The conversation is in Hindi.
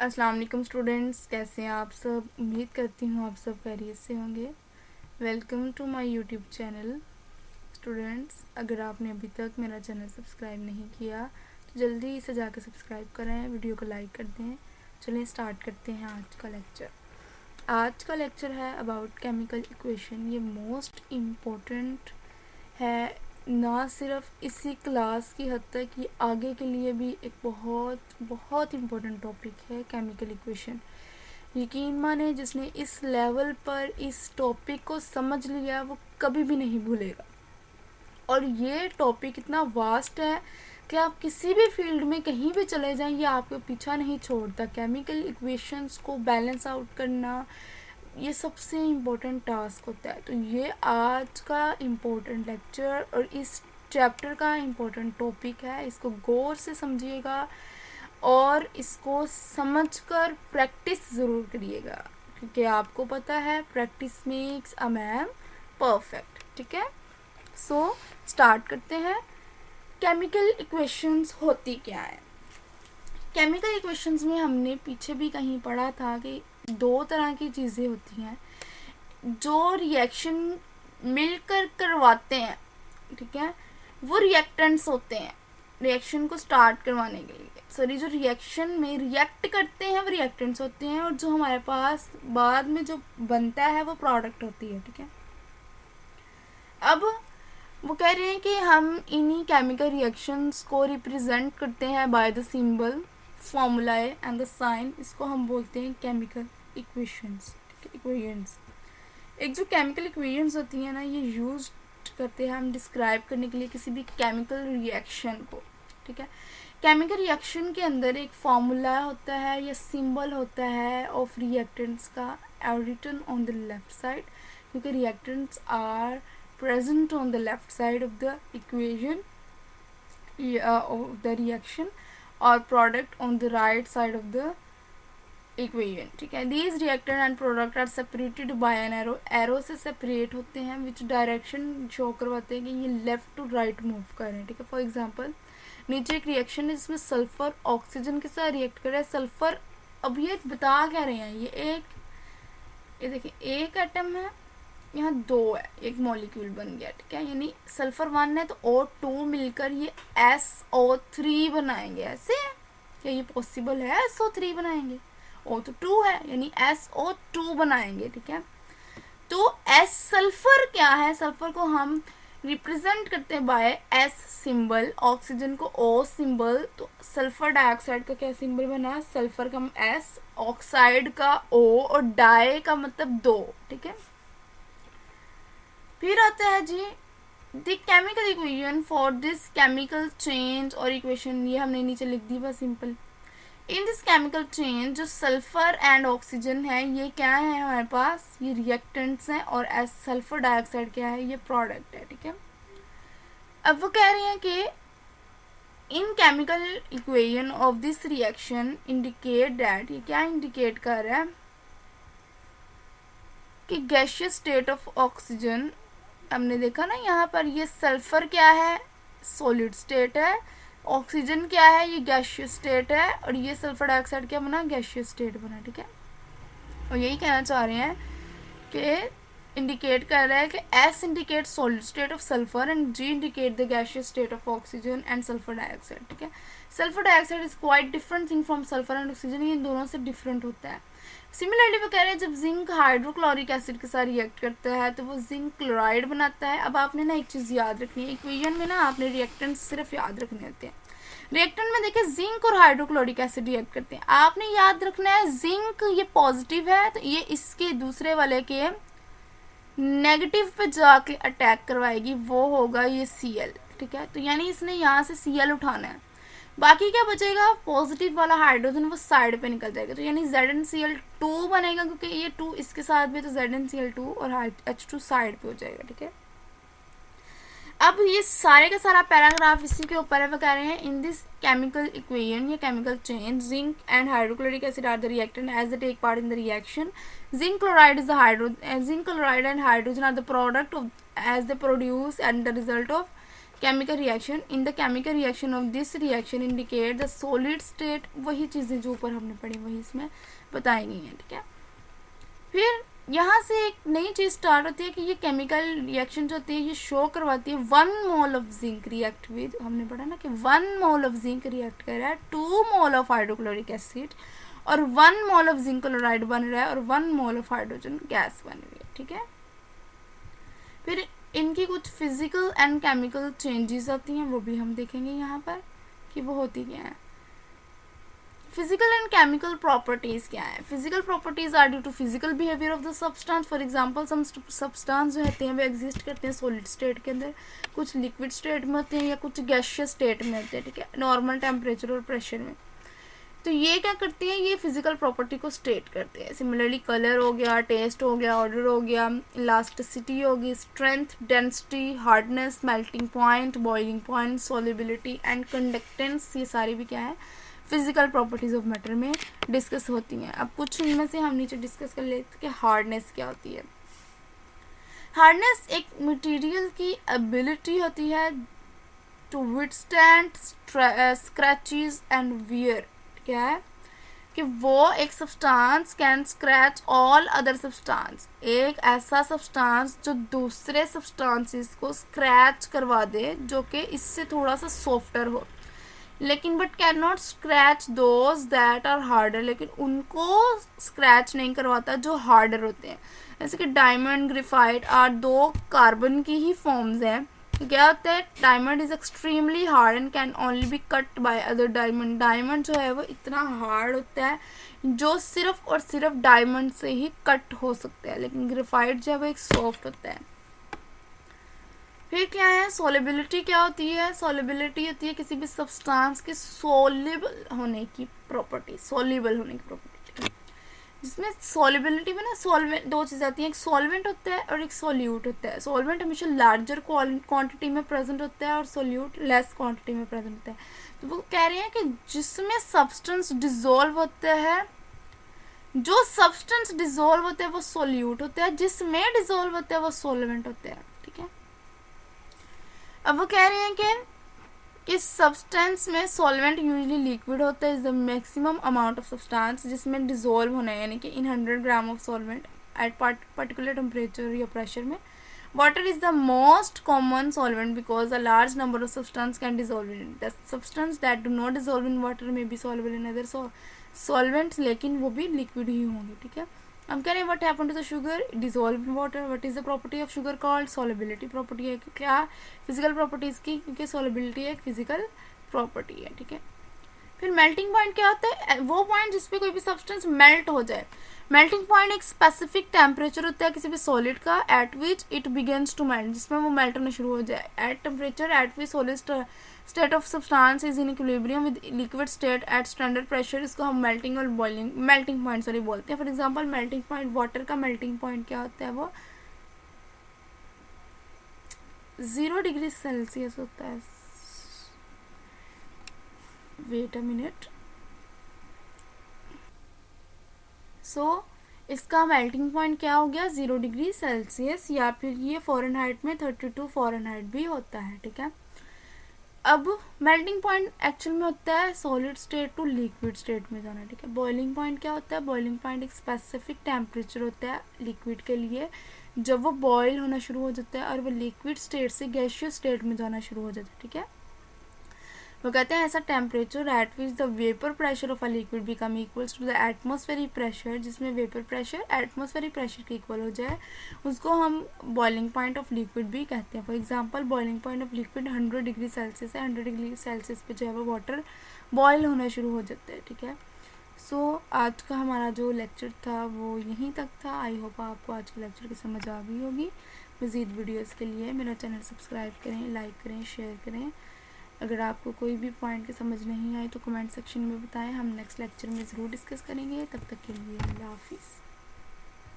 अस्सलाम वालेकुम स्टूडेंट्स, कैसे हैं आप सब। उम्मीद करती हूँ आप सब खैरियत से होंगे। Welcome to my YouTube channel. Students, अगर आपने अभी तक मेरा चैनल सब्सक्राइब नहीं किया तो जल्दी से जाकर सब्सक्राइब करें, वीडियो को लाइक कर दें। चलिए स्टार्ट करते हैं आज का लेक्चर। आज का लेक्चर है अबाउट केमिकल इक्वेशन। ये मोस्ट इम्पोर्टेंट है, ना सिर्फ इसी क्लास की हद तक, ये आगे के लिए भी एक बहुत बहुत इम्पोर्टेंट टॉपिक है केमिकल इक्वेशन। यकीन माने जिसने इस लेवल पर इस टॉपिक को समझ लिया वो कभी भी नहीं भूलेगा। और ये टॉपिक इतना वास्ट है कि आप किसी भी फील्ड में कहीं भी चले जाएं ये आपको पीछा नहीं छोड़ता। केमिकल इक्वेशंस को बैलेंस आउट करना ये सबसे इम्पोर्टेंट टास्क होता है। तो ये आज का इम्पोर्टेंट लेक्चर और इस चैप्टर का इम्पोर्टेंट टॉपिक है। इसको गौर से समझिएगा और इसको समझकर प्रैक्टिस ज़रूर करिएगा, क्योंकि आपको पता है practice makes a man perfect. ठीक है, सो स्टार्ट करते हैं। केमिकल इक्वेशंस होती क्या है? केमिकल इक्वेशंस में हमने पीछे भी कहीं पढ़ा था कि दो तरह की चीज़ें होती हैं जो रिएक्शन मिलकर करवाते हैं। ठीक है, वो रिएक्टेंट्स होते हैं रिएक्शन को स्टार्ट करवाने के लिए। सॉरी, जो रिएक्शन में रिएक्ट करते हैं वो रिएक्टेंट्स होते हैं, और जो हमारे पास बाद में जो बनता है वो प्रोडक्ट होती है। ठीक है, अब वो कह रहे हैं कि हम इन्हीं केमिकल रिएक्शंस को रिप्रेजेंट करते हैं by the symbol, formulae and the sign. इसको हम बोलते हैं केमिकल इक्वेशंस। इक्वेशंस एक जो केमिकल इक्वेशंस होती हैं ना, ये यूज करते हैं हम डिस्क्राइब करने के लिए किसी भी केमिकल रिएक्शन को। ठीक है, केमिकल रिएक्शन के अंदर एक फॉर्मूला होता है या सिंबल होता है ऑफ रिएक्टेंट्स का, written on the left side, क्योंकि reactants are present on the left side of the equation of the reaction, or product on the right side of the equation. ठीक है, these reactant and product are separated by an arrow. arrow से separate होते हैं, which direction show करवाते हैं कि ये left to right move कर रहे हैं। ठीक है, फॉर एग्जाम्पल नीचे एक रिएक्शन है जिसमें सल्फर ऑक्सीजन के साथ रिएक्ट कर रहा है। सल्फर, अब ये बता क्या रहे हैं, ये देखिए एक एटम है, यहाँ दो है, एक मॉलिक्यूल बन गया। ठीक है, यानी सल्फर 1 है तो O2 मिलकर ये SO3 बनाएंगे। ऐसे है क्या ये पॉसिबल है? SO3 बनाएंगे, O तो 2 है यानी SO2 बनाएंगे। ठीक है, तो S सल्फर क्या है? सल्फर को हम रिप्रेजेंट करते हैं बाय S सिंबल, ऑक्सीजन को O सिंबल। तो सल्फर डाइऑक्साइड का क्या सिंबल बना? सल्फर का S, ऑक्साइड का O और डाई का मतलब 2। ठीक है, फिर आता है जी the chemical equation for this chemical change और इक्वेशन, ये हमने नीचे लिख दी बस simple. In this chemical change जो सल्फर एंड ऑक्सीजन है ये क्या है हमारे पास? ये रिएक्टेंट्स हैं, और एस सल्फर डाइऑक्साइड क्या है? ये प्रोडक्ट है। ठीक है, अब वो कह रही हैं कि इन chemical equation of this reaction indicate that, ये क्या इंडिकेट कर रहा है कि गैसियस स्टेट ऑफ ऑक्सीजन, हमने देखा ना यहाँ पर ये सल्फर क्या है? सॉलिड स्टेट है। ऑक्सीजन क्या है? ये गैसियस स्टेट है। और ये सल्फर डाइऑक्साइड क्या बना? गैसियस स्टेट बना। ठीक है, और यही कहना चाह रहे हैं कि इंडिकेट कर रहा है कि S indicate solid state of sulphur and G indicate the gaseous state of oxygen and sulphur dioxide. ठीक है, sulphur dioxide is quite different thing from sulphur and oxygen, ये इन दोनों से डिफरेंट होता है। सिमिलरली वो कह रहे हैं जब जिंक हाइड्रोक्लोरिक एसिड के साथ रिएक्ट करता है तो वो जिंक क्लोराइड बनाता है। अब आपने ना एक चीज़ याद रखनी है, इक्वेशन में ना आपने रिएक्टेंट्स सिर्फ याद रखने होते हैं। रिएक्टेंट में देखिए जिंक और हाइड्रोक्लोरिक एसिड रिएक्ट करते हैं, आपने याद रखना है जिंक ये पॉजिटिव है तो ये इसके दूसरे वाले के नेगेटिव पे जाके अटैक करवाएगी, वो होगा ये Cl। ठीक है, तो यानी इसने यहाँ से Cl उठाना है, बाकी क्या बचेगा? पॉजिटिव वाला हाइड्रोजन वो साइड पे निकल जाएगा, तो यानी ZnCl2 बनेगा, क्योंकि ये 2 इसके साथ भी, तो ZnCl2 और H2 साइड पे हो जाएगा। ठीक है, अब ये सारे का सारा पैराग्राफ इसी के ऊपर है। वो कह रहे हैं इन दिस केमिकल इक्वेशन या chemical change zinc and hydrochloric acid are the reactant as they take part in the reaction. Zinc chloride is the zinc chloride and hydrogen are the product of as they produce and the result of chemical reaction, in the chemical reaction of this reaction indicate the solid state, वही चीज़ें जो ऊपर हमने पढ़ी वही इसमें बताई गई हैं, ठीक है। फिर यहाँ से एक नई चीज़ स्टार्ट होती है कि ये केमिकल रिएक्शन जो होती है ये शो करवाती है 1 mole of zinc react with, हमने पढ़ा ना कि 1 मोल ऑफ जिंक रिएक्ट कर रहा है 2 मोल ऑफ हाइड्रोक्लोरिक एसिड, और 1 मोल ऑफ जिंक क्लोराइड बन रहा है और 1 मोल ऑफ हाइड्रोजन गैस बन रही है, ठीक है। फिर इनकी कुछ फिजिकल एंड केमिकल चेंजेस होती हैं, वो भी हम देखेंगे यहाँ पर कि वो होती क्या है। फिजिकल एंड केमिकल प्रॉपर्टीज क्या है। Physical properties are due to physical behaviour of the substance. For example some substance जो होते हैं वो एग्जिस्ट करते हैं सॉलिड स्टेट के अंदर, कुछ लिक्विड स्टेट में होते हैं या कुछ गैसियस स्टेट में होते हैं, ठीक है, नॉर्मल टेम्परेचर और प्रेशर में। तो ये क्या करती है, ये फिजिकल प्रॉपर्टी को स्टेट करते हैं। सिमिलरली कलर हो गया, टेस्ट हो गया, ऑर्डर हो गया, इलास्टिसिटी होगी, strength, density, hardness, melting point, boiling point, solubility and conductance, ये सारी भी क्या है फिजिकल प्रॉपर्टीज ऑफ मैटर में डिस्कस होती हैं। अब कुछ इनमें से हम नीचे डिस्कस कर लेते हैं कि हार्डनेस क्या होती है। हार्डनेस एक मटेरियल की एबिलिटी होती है to withstand scratches and wear. क्या है कि वो एक substance can scratch all other substance, एक ऐसा सब्सटेंस जो दूसरे सब्सटेंसेस को स्क्रैच करवा दे जो कि इससे थोड़ा सा सॉफ्टर हो, लेकिन but can not scratch those that are harder, लेकिन उनको स्क्रैच नहीं करवाता जो हार्डर होते हैं। जैसे कि डायमंड, ग्रेफाइट आर दो कार्बन की ही फॉर्म्स हैं। तो क्या होता है, diamond is extremely hard and can only be cut by other diamond. Diamond जो है वो इतना हार्ड होता है जो सिर्फ और सिर्फ डायमंड से ही कट हो सकता है, लेकिन ग्रेफाइट जो है वो एक सॉफ्ट होता है। फिर क्या है, सॉल्युबिलिटी क्या होती है। सॉल्युबिलिटी होती है किसी भी सब्सटेंस के सॉल्युबल होने की प्रॉपर्टी, सॉल्युबल होने की प्रॉपर्टी, जिसमें सॉल्युबिलिटी में ना सॉल्वेंट दो चीज़ आती हैं, एक सॉल्वेंट होता है और एक सॉल्यूट होता है। सॉल्वेंट हमेशा लार्जर क्वांटिटी में प्रेजेंट होता है और सॉल्यूट लेस क्वांटिटी में प्रेजेंट होता है। तो वो कह रहे हैं कि जिसमें सब्सटेंस डिसॉल्व होता है, जो सब्सटेंस डिसॉल्व होता है वो सॉल्यूट होता है, जिसमें डिसॉल्व होता है वो सॉल्वेंट होता है, ठीक है। अब वो कह रहे हैं कि सब्सटेंस में सॉल्वेंट यूजुअली लिक्विड होता है, is the maximum amount of substance जिसमें डिसॉल्व होना है, यानी कि in 100 gram of solvent at particular temperature या प्रेशर में। Water is the most common solvent because a large number of substance can dissolve in the substance that do not dissolve in water में be solvable in other solvents, लेकिन वो भी लिक्विड ही होंगे, ठीक है। हम कह रहे हैं what happen to the sugar, dissolve in water. What is the property of sugar called, solubility property है। क्या फिजिकल प्रॉपर्टीज की, क्योंकि सॉल्युबिलिटी एक फिजिकल प्रॉपर्टी है, ठीक है। फिर मेल्टिंग पॉइंट क्या होता है, वो पॉइंट जिसपे कोई भी सब्सटेंस मेल्ट हो जाए। मेल्टिंग पॉइंट एक स्पेसिफिक टेम्परेचर होता है किसी भी सॉलिड का at which it begins to melt, जिसमें वो मेल्ट होना शुरू हो जाए। At temperature at which solid state of substance is in equilibrium with liquid state at standard pressure, इसको हम मेल्टिंग और बॉइलिंग मेल्टिंग पॉइंट सॉरी बोलते हैं। For example melting point, water का मेल्टिंग पॉइंट क्या होता है, वो 0 डिग्री सेल्सियस होता है। Wait a minute. सो इसका मेल्टिंग पॉइंट क्या हो गया, 0 डिग्री सेल्सियस, या फिर ये फ़ारेनहाइट में 32 फ़ारेनहाइट भी होता है, ठीक है। अब मेल्टिंग पॉइंट एक्चुअल में होता है solid state to liquid state में जाना, ठीक है। बॉइलिंग पॉइंट क्या होता है, बॉइलिंग पॉइंट एक स्पेसिफिक टेम्परेचर होता है लिक्विड के लिए जब वो बॉयल होना शुरू हो जाता है और वो लिक्विड स्टेट से गैसियस स्टेट में जाना शुरू हो जाता है, ठीक है। वो कहते हैं ऐसा temperature at which the vapour pressure of a liquid become equals to the atmospheric pressure, जिसमें वेपर प्रेशर एटमॉस्फेरिक प्रेशर के इक्वल हो जाए, उसको हम बॉइलिंग पॉइंट ऑफ लिक्विड भी कहते हैं। For example boiling point of liquid 100 degree Celsius है, 100 डिग्री सेल्सियस पे जो है वो वाटर बॉयल होना शुरू हो जाता है, ठीक है। सो आज का हमारा जो लेक्चर था वो यहीं तक था। आई होप आपको आज के लेक्चर की समझ आ गई होगी। मज़ीद वीडियोज़ के लिए मेरा चैनल सब्सक्राइब करें, लाइक करें, शेयर करें। अगर आपको कोई भी पॉइंट की समझ नहीं आई तो कमेंट सेक्शन में बताएं, हम नेक्स्ट लेक्चर में ज़रूर डिस्कस करेंगे। तब तक के लिए अल्लाह हाफिज़।